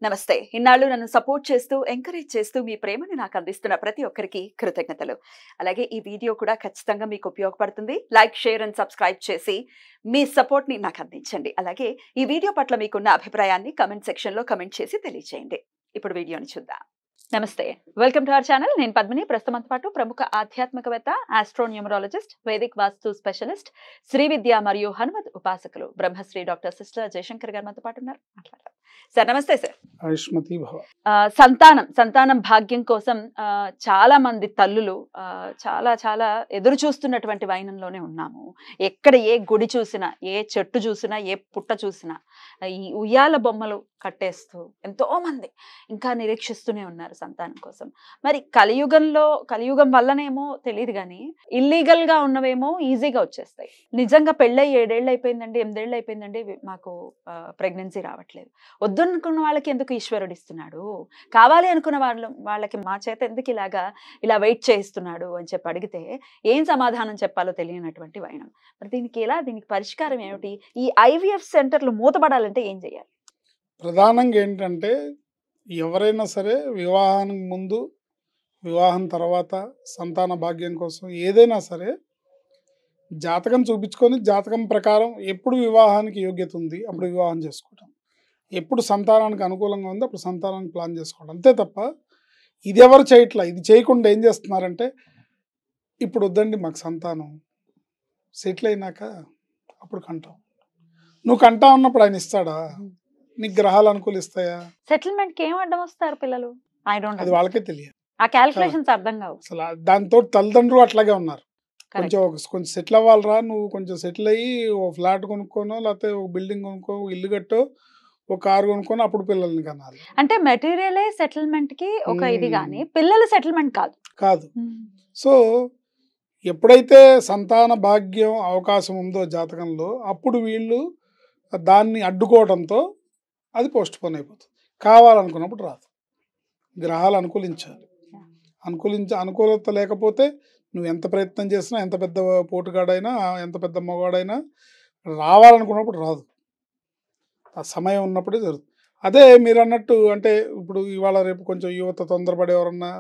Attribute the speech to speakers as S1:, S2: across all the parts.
S1: నమస్తే. ఇన్నాళ్ళు నన్ను సపోర్ట్ చేస్తూ, ఎంకరేజ్ చేస్తూ మీ ప్రేమని నాకు అందిస్తున్న ప్రతి ఒక్కరికి కృతజ్ఞతలు. అలాగే ఈ వీడియో కూడా ఖచ్చితంగా మీకు ఉపయోగపడుతుంది. లైక్, షేర్ అండ్ సబ్స్క్రైబ్ చేసి మీ సపోర్ట్‌ని నాకు అందించండి. అలాగే ఈ వీడియో పట్ల మీకున్న అభిప్రాయాన్ని కామెంట్ సెక్షన్‌లో కామెంట్ చేసి తెలియజేయండి. ఇప్పుడు వీడియోని చూద్దాం. నమస్తే. Welcome to our channel. నేను పద్మిని. ప్రస్తుతంతో పాటు ప్రముఖ ఆధ్యాత్మికవేత్త, ఆస్ట్రోన్యూమరాలజిస్ట్, వేదిక్ వాస్తు స్పెషలిస్ట్, శ్రీ విద్య మరియు హనుమత్ ఉపాసకులు బ్రహ్మశ్రీ డాక్టర్ సిస్టర్ జయశంకర్ గారు మనతో పాటు ఉన్నారు. మాట్లాడదాం. సార్ నమస్తే సార్.
S2: ఆయుష్మతి భవ.
S1: సంతానం భాగ్యం కోసం చాలా మంది తల్లులు చాలా చాలా ఎదురు చూస్తున్నటువంటి వైనంలోనే ఉన్నాము. ఎక్కడ ఏ గుడి చూసినా, ఏ చెట్టు చూసినా, ఏ పుట్ట చూసినా ఈ ఉయ్యాల బొమ్మలు కట్టేస్తూ ఎంతో మంది ఇంకా నిరీక్షిస్తూనే ఉన్నారు సంతానం కోసం. మరి కలియుగం వల్లనేమో తెలియదు కానీ ఇల్లీగల్ గా ఉన్నవేమో ఈజీగా వచ్చేస్తాయి. నిజంగా పెళ్ళై 7 ఏళ్ళు అయిపోయిందండి, 8 ఏళ్ళు అయిపోయిందండి, మాకు ప్రెగ్నెన్సీ రావట్లేదు. వద్దనుకున్న వాళ్ళకి ఎందుకు ఈశ్వరుడు ఇస్తున్నాడు, కావాలి అనుకున్న వాళ్ళకి మా చేత ఎందుకు ఇలా వెయిట్ చేయిస్తున్నాడు అని చెప్పి అడిగితే ఏం సమాధానం చెప్పాలో తెలియనటువంటి వైనం. మరి దీనికి పరిష్కారం ఏమిటి? ఈ IVF సెంటర్లు మూతపడాలంటే ఏం చేయాలి?
S2: ప్రధానంగా ఏంటంటే ఎవరైనా సరే వివాహానికి ముందు, వివాహం తర్వాత సంతాన భాగ్యం కోసం ఏదైనా సరే జాతకం చూపించుకొని జాతకం ప్రకారం ఎప్పుడు వివాహానికి యోగ్యత ఉంది అప్పుడు వివాహం చేసుకోవడం, ఎప్పుడు సంతానానికి అనుకూలంగా ఉంది అప్పుడు సంతానానికి ప్లాన్ చేసుకోవడం. అంతే తప్ప ఇది ఎవరు చేయట్లా. ఇది చేయకుండా ఏం చేస్తున్నారంటే ఇప్పుడు వద్దండి మాకు సంతానం, సెటిల్ అయినాక అప్పుడు కంటాం. నువ్వు కంటా ఉన్నప్పుడు ఆయన ఇస్తాడా? నీకు గ్రహాలు అనుకూలిస్తాయా?
S1: సెటిల్మెంట్ కి ఏం అడ్డం వస్తారు పిల్లలు?
S2: అది వాళ్ళకే తెలియదు.
S1: ఆ క్యాలిక్యులేషన్స్ అర్థం కావు
S2: అసలు. దాంతో తల్లిదండ్రులు అట్లాగే ఉన్నారు. కొంచెం సెటిల్ అవ్వాలరా, నువ్వు కొంచెం సెటిల్ అయ్యి ఓ ఫ్లాట్ కొనుక్కోనో, లేకపోతే ఒక బిల్డింగ్ కొనుక్కో, ఇల్లు కట్టో, ఒక కారు కొనుక్కొని అప్పుడు పిల్లల్ని కనాలి.
S1: అంటే మెటీరియలే సెటిల్మెంట్ కి ఒక ఇది గానీ పిల్లలు సెటిల్మెంట్ కాదు.
S2: సో ఎప్పుడైతే సంతాన భాగ్యం అవకాశం ఉందో జాతకంలో అప్పుడు వీళ్ళు దాన్ని అడ్డుకోవడంతో అది పోస్ట్ పోన్ అయిపోతుంది. కావాలనుకున్నప్పుడు రాదు. గ్రహాలు అనుకూలించాలి. అనుకూలత లేకపోతే నువ్వు ఎంత ప్రయత్నం చేసినా, ఎంత పెద్ద పోటుగాడైనా, ఎంత పెద్ద మగవాడైనా రావాలనుకున్నప్పుడు రాదు. ఆ సమయం ఉన్నప్పుడే జరుగుతుంది. అదే మీరు అన్నట్టు అంటే ఇప్పుడు ఇవాళ రేపు కొంచెం యువత తొందరపడి ఎవరన్నా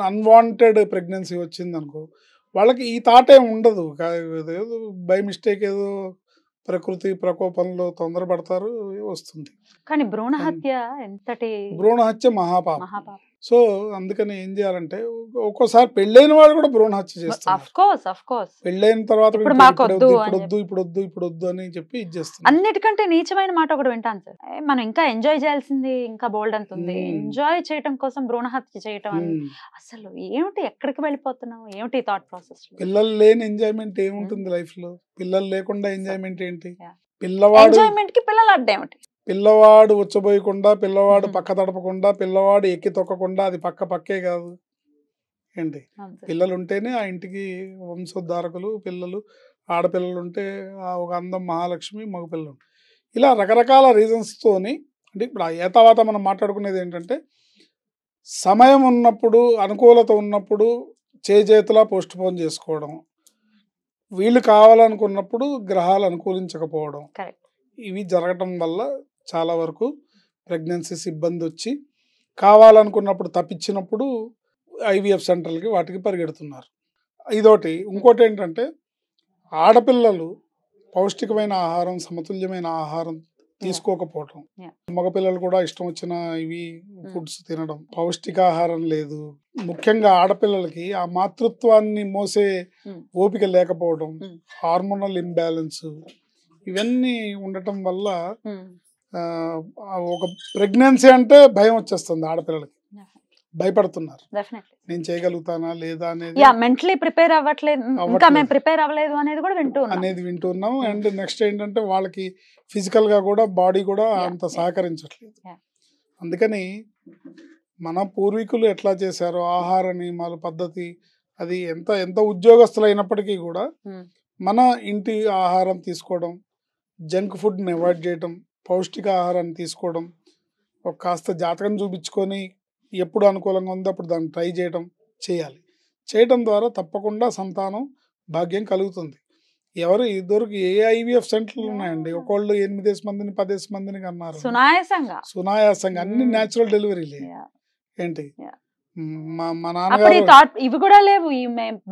S2: అన్వాంటెడ్ ప్రెగ్నెన్సీ వచ్చింది అనుకో, వాళ్ళకి ఈ థాట్ ఏమి ఉండదు. ఏదో బై మిస్టేక్ ఏదో ప్రకృతి ప్రకోపంలో తొందరపడతారు, వస్తుంది.
S1: కానీ భ్రూణ హత్య
S2: మహాపాపం. సో అందుకని ఏం చేయాలంటే ఒక్కోసారి పెళ్ళైన వాళ్ళు కూడా భ్రూణ హత్య చేస్తారు. పెళ్ళైన తర్వాత ఇప్పుడు వద్దు అని చెప్పి ఇది చేస్తారు.
S1: అన్నిటికంటే నీచమైన మాట ఒకటి వింటాను సార్. మనం ఇంకా ఎంజాయ్ చేయాల్సింది ఇంకా బోల్డ్ అంత ఉంది. ఎంజాయ్ చేయడం కోసం భ్రూణ హత్య చేయటం అసలు ఏమిటి? ఎక్కడికి వెళ్ళిపోతున్నాం? ఏమిటి థాట్ ప్రాసెస్?
S2: పిల్లలు లేని ఎంజాయ్మెంట్ ఏముంటుంది లైఫ్ లో? పిల్లలు లేకుండా ఎంజాయ్మెంట్ ఏంటి? పిల్లవాడు
S1: ఎంజాయ్మెంట్ కి పిల్లలు అడ్డేమిటి?
S2: పిల్లవాడు ఉచ్చబోయకుండా, పిల్లవాడు పక్క తడపకుండా, పిల్లవాడు ఎక్కి తొక్కకుండా అది పక్కే కాదు ఏంటి. పిల్లలు ఉంటేనే ఆ ఇంటికి వంశోద్ధారకులు. పిల్లలు ఆడపిల్లలు ఉంటే ఒక అందం మహాలక్ష్మి, మగపిల్లలు. ఇలా రకరకాల రీజన్స్తోని అంటే ఇప్పుడు ఏ తర్వాత మనం మాట్లాడుకునేది ఏంటంటే సమయం ఉన్నప్పుడు, అనుకూలత ఉన్నప్పుడు చేతులా పోస్ట్ పోన్ చేసుకోవడం, వీళ్ళు కావాలనుకున్నప్పుడు గ్రహాలు అనుకూలించకపోవడం, ఇవి జరగటం వల్ల చాలా వరకు ప్రెగ్నెన్సీస్ ఇబ్బంది వచ్చి కావాలనుకున్నప్పుడు తప్పించినప్పుడు IVF సెంటర్లకి వాటికి పరిగెడుతున్నారు. ఇదోటి. ఇంకోటి ఏంటంటే ఆడపిల్లలు పౌష్టికమైన ఆహారం, సమతుల్యమైన ఆహారం తీసుకోకపోవటం, మగపిల్లలు కూడా ఇష్టం వచ్చిన ఇవి ఫుడ్స్ తినడం, పౌష్టికాహారం లేదు. ముఖ్యంగా ఆడపిల్లలకి ఆ మాతృత్వాన్ని మోసే ఓపిక లేకపోవడం, హార్మోనల్ ఇంబ్యాలెన్స్, ఇవన్నీ ఉండటం వల్ల ఒక ప్రెగ్నెన్సీ అంటే భయం వచ్చేస్తుంది. ఆడపిల్లలకి భయపడుతున్నారు. నేను చేయగలుగుతానా లేదా అనేది,
S1: మెంటలీ ప్రిపేర్ అవ్వట్లేదు, ఇంకా మేము ప్రిపేర్ అవ్వలేదు అనేది
S2: వింటున్నాం. అండ్ నెక్స్ట్ ఏంటంటే వాళ్ళకి ఫిజికల్ గా కూడా బాడీ కూడా అంత సహకరించట్లేదు. అందుకని మన పూర్వీకులు ఎట్లా చేశారో ఆహార నియమాలు, పద్ధతి, అది ఎంత ఉద్యోగస్తులు అయినప్పటికీ కూడా మన ఇంటి ఆహారం తీసుకోవడం, జంక్ ఫుడ్ని అవాయిడ్ చేయడం, పౌష్టిక ఆహారాన్ని తీసుకోవడం, ఒక కాస్త జాతకం చూపించుకొని ఎప్పుడు అనుకూలంగా ఉందో అప్పుడు దాన్ని ట్రై చేయడం ద్వారా తప్పకుండా సంతానం భాగ్యం కలుగుతుంది. ఎవరు ఇదివరకు ఏ ఐవీఎఫ్ సెంటర్లు ఉన్నాయండి, ఒకళ్ళు 8 మందిని 10 మందిని అన్నారు సునాయాసంగా, అన్ని న్యాచురల్ డెలివరీలే ఏంటి. మా మా నాన్నగారు
S1: ఇవి కూడా లేవు, ఈ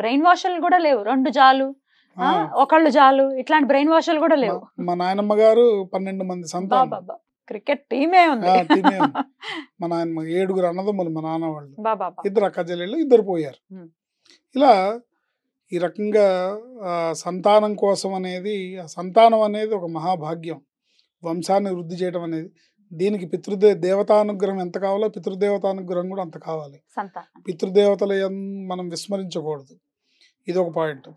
S1: బ్రెయిన్ వాషర్లు కూడా లేవు, 2 జాలు ఒకళ్ళు జాలు ఇట్లాంటి బ్రెయిన్ వాషర్లు కూడా లేవు.
S2: మా నాయనమ్మ గారు 12 మంది సంతానం,
S1: క్రికెట్ టీమే ఉంది.
S2: మా నాయనమ్మ 7 అన్నదమ్ములు, మా నాన్న వాళ్ళు 2 అక్క చెల్లెళ్ళు, 2 పోయారు. ఇలా ఈ రకంగా సంతానం కోసం అనేది, సంతానం అనేది ఒక మహాభాగ్యం. వంశాన్ని వృద్ధి చేయడం అనేది, దీనికి దేవతానుగ్రహం ఎంత కావాలో పితృదేవతానుగ్రహం కూడా అంత కావాలి. పితృదేవతల మనం విస్మరించకూడదు, ఇది ఒక పాయింట్.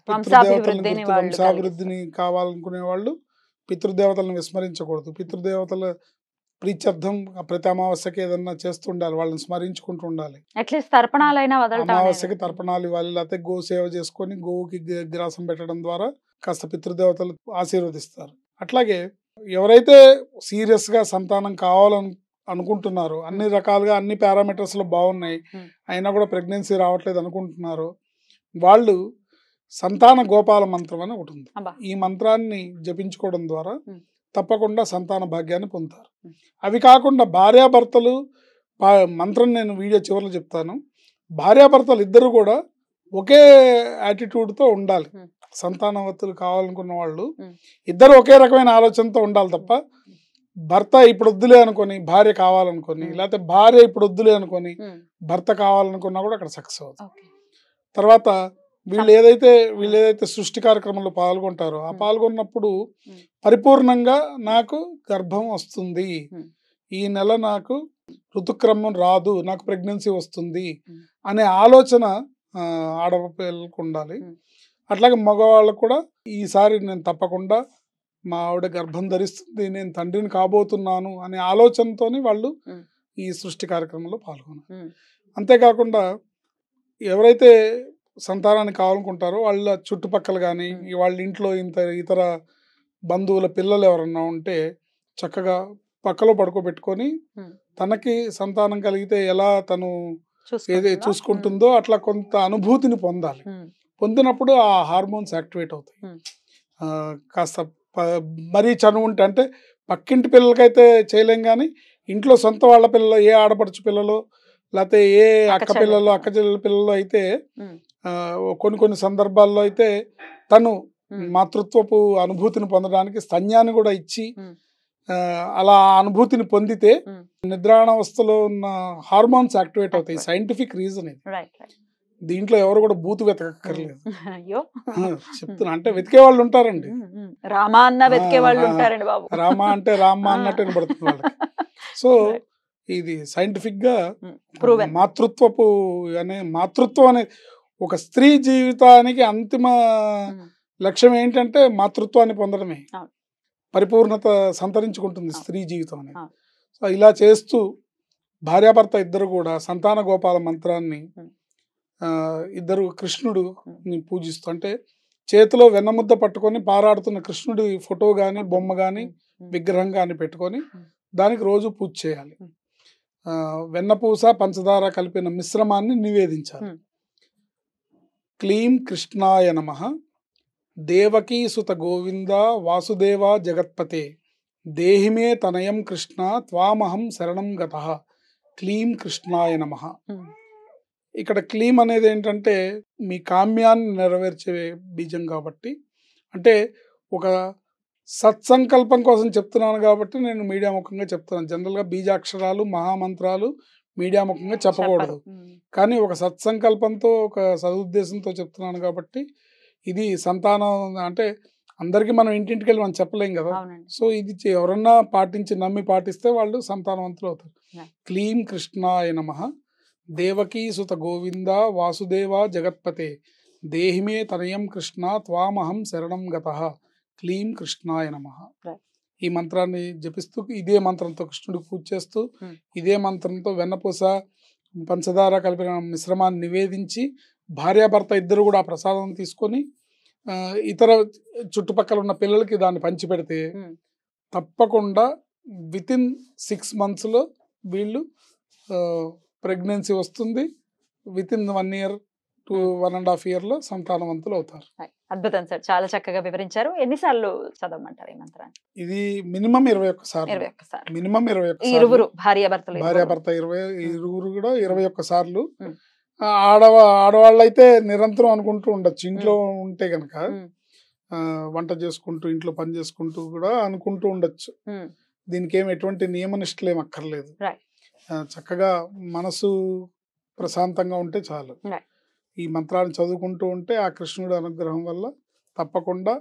S2: వంశాభివృద్ధిని కావాలనుకునే వాళ్ళు పితృదేవతలను విస్మరించకూడదు. పితృదేవతల ప్రీత్యర్థం ప్రతి అమావాస్యకి ఏదన్నా చేస్తుండాలి, వాళ్ళని స్మరించుకుంటూ ఉండాలి. అమావాస్యకి తర్పణాలు ఇవ్వాలి, లేకపోతే గో సేవ చేసుకొని గోవుకి గ్రాసం పెట్టడం ద్వారా కాస్త పితృదేవతలు ఆశీర్వదిస్తారు. అట్లాగే ఎవరైతే సీరియస్ గా సంతానం కావాలని అనుకుంటున్నారో, అన్ని రకాలుగా అన్ని పారామీటర్స్ లో బాగున్నాయి, అయినా కూడా ప్రెగ్నెన్సీ రావట్లేదు అనుకుంటున్నారో, వాళ్ళు సంతాన గోపాల మంత్రం అని ఒకటి ఉంది. ఈ మంత్రాన్ని జపించుకోవడం ద్వారా తప్పకుండా సంతాన భాగ్యాన్ని పొందుతారు. అవి కాకుండా భార్యాభర్తలు, మంత్రం నేను వీడియో చివరిలో చెప్తాను, భార్యాభర్తలు ఇద్దరు కూడా ఒకే యాటిట్యూడ్తో ఉండాలి. సంతానవతులు కావాలనుకున్న వాళ్ళు ఇద్దరు ఒకే రకమైన ఆలోచనతో ఉండాలి తప్ప, భర్త ఇప్పుడు వద్దులే అనుకొని భార్య కావాలనుకొని, లేకపోతే భార్య ఇప్పుడు వద్దులే అనుకొని భర్త కావాలనుకున్నా కూడా అక్కడ సక్సెస్ అవుతుంది. తర్వాత వీళ్ళు ఏదైతే సృష్టి కార్యక్రమంలో పాల్గొంటారో, ఆ పాల్గొన్నప్పుడు పరిపూర్ణంగా నాకు గర్భం వస్తుంది, ఈ నెల నాకు ఋతుక్రమం రాదు, నాకు ప్రెగ్నెన్సీ వస్తుంది అనే ఆలోచన ఆడపిల్లలకు ఉండాలి. అట్లాగే మగవాళ్ళకు కూడా ఈసారి నేను తప్పకుండా మా ఆవిడ గర్భం ధరిస్తుంది, నేను తండ్రిని కాబోతున్నాను అనే ఆలోచనతోని వాళ్ళు ఈ సృష్టి కార్యక్రమంలో పాల్గొనాలి. అంతేకాకుండా ఎవరైతే సంతానాన్ని కావాలనుకుంటారో వాళ్ళ చుట్టుపక్కల కానీ, వాళ్ళ ఇంట్లో ఇతర బంధువుల పిల్లలు ఎవరన్నా ఉంటే చక్కగా పక్కలో పడుకోబెట్టుకొని, తనకి సంతానం కలిగితే ఎలా తను చూసుకుంటుందో అట్లా కొంత అనుభూతిని పొందాలి. పొందినప్పుడు ఆ హార్మోన్స్ యాక్టివేట్ అవుతాయి. కాస్త మరీ చనువు ఉంటే, అంటే పక్కింటి పిల్లలకైతే చేయలేం కానీ ఇంట్లో సొంత వాళ్ళ పిల్లలు, ఏ ఆడపడుచు పిల్లలు లేకపోతే ఏ అక్క చెల్లెల పిల్లలు అయితే కొన్ని సందర్భాల్లో అయితే తను మాతృత్వపు అనుభూతిని పొందడానికి స్తన్యాన్ని కూడా ఇచ్చి అలా అనుభూతిని పొందితే నిద్రాణావస్థలో ఉన్న హార్మోన్స్ యాక్టివేట్ అవుతాయి. సైంటిఫిక్ రీజన్ ఇది. దీంట్లో ఎవరు కూడా బూతు వెతకక్కర్లేదు, చెప్తున్నా. అంటే వెతికే వాళ్ళు ఉంటారండి,
S1: రామా అన్న వెతికే వాళ్ళు ఉంటారండి బాబు.
S2: రామా అంటే రామ అన్నట్టు వినబడుతుంది వాళ్ళకి. సో ఇది సైంటిఫిక్ గా మాతృత్వం అనే ఒక స్త్రీ జీవితానికి అంతిమ లక్ష్యం ఏంటంటే మాతృత్వాన్ని పొందడమే. పరిపూర్ణత సంతరించుకుంటుంది స్త్రీ జీవితం అనేది. సో ఇలా చేస్తూ భార్యాభర్త ఇద్దరు కూడా సంతాన గోపాల మంత్రాన్ని ఇద్దరు కృష్ణుడిని పూజిస్తూ, అంటే చేతిలో వెన్నముద్ద పట్టుకొని పారాడుతున్న కృష్ణుడి ఫోటో కానీ బొమ్మ కానీ విగ్రహం కానీ పెట్టుకొని దానికి రోజు పూజ చేయాలి. వెన్నపూస పంచదార కలిపిన మిశ్రమాన్ని నివేదించాలి. క్లీం కృష్ణాయ నమః, దేవకీ సుత గోవింద వాసుదేవ జగత్పతే, దేహిమే తనయం కృష్ణ త్వామహం శరణం గతః, క్లీం కృష్ణాయ నమః. ఇక్కడ క్లీం అనేది ఏంటంటే మీ కామ్యాన్ని నెరవేర్చే బీజం కాబట్టి, అంటే ఒక సత్సంకల్పం కోసం చెప్తున్నాను కాబట్టి నేను మీడియా ముఖంగా చెప్తున్నాను. జనరల్గా బీజాక్షరాలు మహామంత్రాలు మీడియా ముఖంగా చెప్పకూడదు, కానీ ఒక సత్సంకల్పంతో ఒక సదుద్దేశంతో చెప్తున్నాను కాబట్టి ఇది సంతానం అంటే అందరికీ మనం ఇంటింటికి వెళ్ళి మనం చెప్పలేం కదా. సో ఇది ఎవరన్నా నమ్మి పాటిస్తే వాళ్ళు సంతానవంతులు అవుతారు. క్లీం కృష్ణాయ నమః, దేవకీ సుత గోవింద వాసుదేవ జగత్పతే, దేహిమే తనయం కృష్ణ త్వామహం శరణం గతః, క్లీం కృష్ణాయ నమః. ఈ మంత్రాన్ని జపిస్తూ ఇదే మంత్రంతో కృష్ణుడికి పూజ చేస్తూ ఇదే మంత్రంతో వెన్నపూస పంచదార కలిపిన మిశ్రమాన్ని నివేదించి భార్యాభర్త ఇద్దరు కూడా ఆ ప్రసాదం తీసుకొని ఇతర చుట్టుపక్కల ఉన్న పిల్లలకి దాన్ని పంచిపెడితే తప్పకుండా వితిన్ 6 months వీళ్ళు ప్రెగ్నెన్సీ వస్తుంది. వితిన్ 1 year 1.5 ఇయర్లో సంతానవంతులు అవుతారు.
S1: అద్భుతం సార్, చాలా చక్కగా వివరించారు. ఎన్నిసార్లు చదవమంటారు ఈ మంత్రాన్ని?
S2: ఇది మినిమం 21 సార్లు.
S1: 21 సార్లు.
S2: మినిమం 21
S1: ఈ
S2: సార్లు.
S1: ఇరువురు భార్యాభర్తలు
S2: భార్యాభర్త ఇరువురు కూడా 21 సార్లు.
S1: ఉమ్.
S2: ఆడవాళ్ళైతే నిరంతరం అనుకుంటూ ఉండొచ్చు ఇంట్లో ఉంటే గనక.
S1: ఉమ్.
S2: వంట చేసుకుంటూ ఇంట్లో పని చేసుకుంటూ కూడా అనుకుంటూ ఉండొచ్చు.
S1: ఉమ్.
S2: దీనికి ఎటువంటి నియమనిష్టలు ఏం అక్కర్లేదు.
S1: Right.
S2: చక్కగా మనసు ప్రశాంతంగా ఉంటే చాలు.
S1: Right.
S2: ఈ మంత్రాన్ని చదువుకుంటూ ఉంటే ఆ కృష్ణుడి అనుగ్రహం వల్ల తప్పకుండా